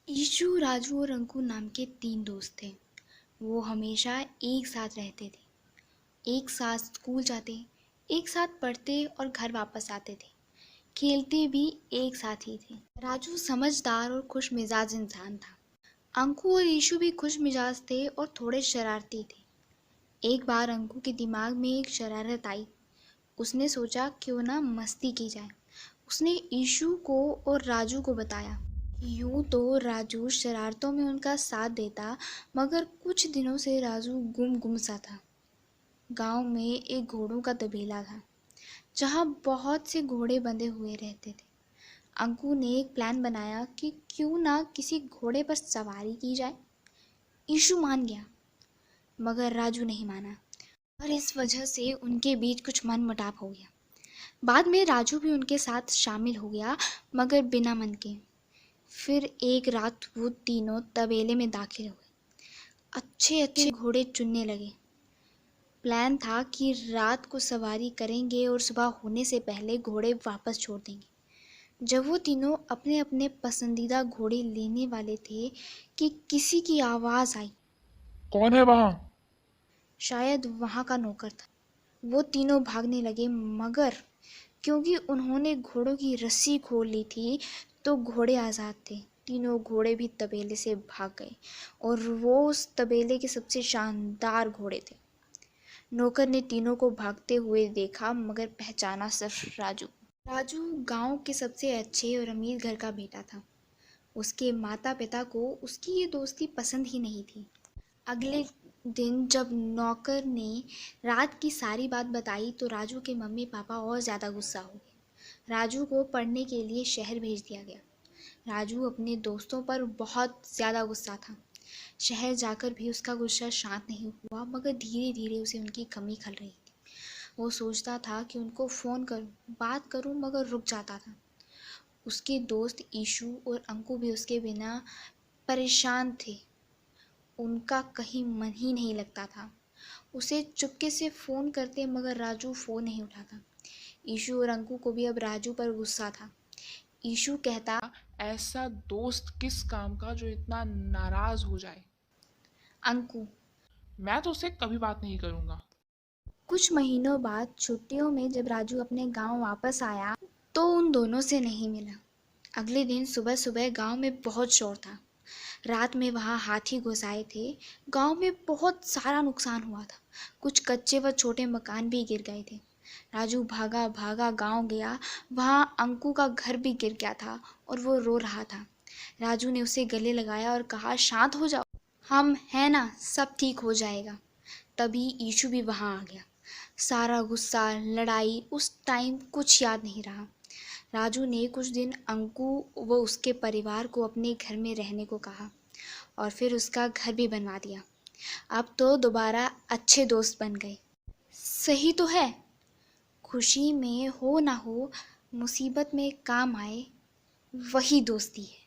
Issue, Raju और अंकु नाम के 3 दोस्त थे। वो हमेशा एक साथ रहते थे, एक साथ स्कूल जाते, एक साथ पढ़ते और घर वापस आते थे। खेलते भी एक साथ ही थे। राजू समझदार और खुश मिजाज इंसान था। अंकु और ईशु भी खुश मिजाज थे और थोड़े शरारती थे। एक बार अंकु के दिमाग में एक शरारत आई। उसने सोचा क्यों ना मस्ती की जाए। उसने ईशु को और राजू को बताया। यूं तो राजू शरारतों में उनका साथ देता, मगर कुछ दिनों से राजू गुम सा था। गांव में एक घोड़ों का तबेला था, जहां बहुत से घोड़े बंधे हुए रहते थे। अंकु ने एक प्लान बनाया कि क्यों ना किसी घोड़े पर सवारी की जाए। ईशु मान गया, मगर राजू नहीं माना और इस वजह से उनके बीच कुछ मनमुटाव हो गया। बाद में राजू भी उनके साथ शामिल हो गया, मगर बिना मन के। फिर एक रात वो तीनों तबेले में दाखिल हुए। अच्छे अच्छे घोड़े चुनने लगे। प्लान था कि रात को सवारी करेंगे और सुबह होने से पहले घोड़े वापस छोड़ देंगे। जब वो तीनों अपने अपने पसंदीदा घोड़े लेने वाले थे कि किसी की आवाज़ आई। कौन है वहां? शायद वहाँ का नौकर था। वो तीनों भागने लगे, मगर क्योंकि उन्होंने घोड़ों की रस्सी खोल ली थी तो घोड़े आज़ाद थे। तीनों घोड़े भी तबेले से भाग गए और वो उस तबेले के सबसे शानदार घोड़े थे। नौकर ने तीनों को भागते हुए देखा, मगर पहचाना सिर्फ राजू। राजू गांव के सबसे अच्छे और अमीर घर का बेटा था। उसके माता पिता को उसकी ये दोस्ती पसंद ही नहीं थी। अगले दिन जब नौकर ने रात की सारी बात बताई तो राजू के मम्मी पापा और ज़्यादा गुस्सा हो गए। राजू को पढ़ने के लिए शहर भेज दिया गया। राजू अपने दोस्तों पर बहुत ज़्यादा गुस्सा था। शहर जाकर भी उसका गुस्सा शांत नहीं हुआ, मगर धीरे धीरे उसे उनकी कमी खल रही थी। वो सोचता था कि उनको फ़ोन करूं, बात करूं, मगर रुक जाता था। उसके दोस्त ईशु और अंकु भी उसके बिना परेशान थे। उनका कहीं मन ही नहीं लगता था। उसे चुपके से फ़ोन करते, मगर राजू फ़ोन नहीं उठाता। ईशु और अंकु को भी अब राजू पर गुस्सा था। ईशु कहता, ऐसा दोस्त किस काम का जो इतना नाराज हो जाए। अंकु। मैं तो उससे कभी बात नहीं करूंगा। कुछ महीनों बाद छुट्टियों में जब राजू अपने गांव वापस आया तो उन दोनों से नहीं मिला। अगले दिन सुबह सुबह गांव में बहुत शोर था। रात में वहां हाथी घुस आए थे। गांव में बहुत सारा नुकसान हुआ था। कुछ कच्चे व छोटे मकान भी गिर गए थे। राजू भागा भागा गांव गया। वहां अंकु का घर भी गिर गया था और वो रो रहा था। राजू ने उसे गले लगाया और कहा, शांत हो जाओ, हम हैं ना, सब ठीक हो जाएगा। तभी ईशु भी वहां आ गया। सारा गुस्सा, लड़ाई, उस टाइम कुछ याद नहीं रहा। राजू ने कुछ दिन अंकु व उसके परिवार को अपने घर में रहने को कहा और फिर उसका घर भी बनवा दिया। अब तो दोबारा अच्छे दोस्त बन गए। सही तो है, खुशी में हो ना हो, मुसीबत में काम आए, वही दोस्ती है।